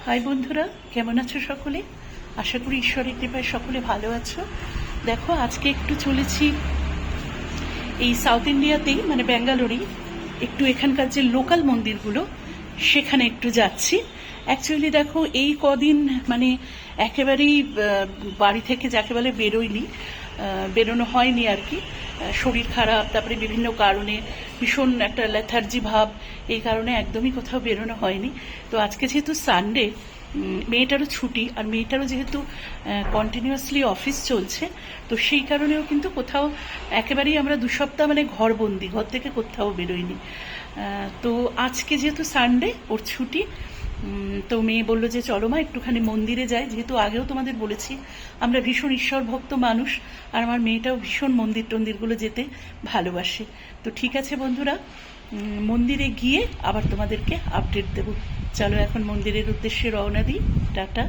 High বন্ধুরা, কেমন আছো সকলে? আশা করি ঈশ্বরের কৃপায় সকলে ভালো আছো। দেখো, আজকে একটু চলেছি এই সাউথ ইন্ডিয়াতেই, মানে ব্যাঙ্গালোরেই একটু এখানকার যে লোকাল মন্দিরগুলো সেখানে একটু যাচ্ছি। অ্যাকচুয়ালি দেখো, এই কদিন মানে একেবারেই বাড়ি থেকে যাকে বলে বেরোনো হয়নি আর কি। শরীর খারাপ, তারপরে বিভিন্ন কারণে ভীষণ একটা লেথার্জি ভাব, এই কারণে একদমই কোথাও বেরোনো হয়নি। তো আজকে যেহেতু সানডে, মেয়েটারও ছুটি, আর মেয়েটারও যেহেতু কন্টিনিউয়াসলি অফিস চলছে, তো সেই কারণেও কিন্তু কোথাও একেবারেই আমরা 2 সপ্তাহ মানে ঘর থেকে কোথাও বেরোইনি। তো আজকে যেহেতু সানডে, ওর ছুটি, তো মেয়ে বললো যে চলো মা একটুখানি মন্দিরে যাই। যেহেতু আগেও তোমাদের বলেছি আমরা ভীষণ ঈশ্বর ভক্ত মানুষ, আর আমার মেয়েটাও ভীষণ মন্দিরগুলো যেতে ভালোবাসে। তো ঠিক আছে বন্ধুরা, মন্দিরে গিয়ে আবার তোমাদেরকে আপডেট দেবো। চলো এখন মন্দিরের উদ্দেশ্যে রওনা দিই। টাটা।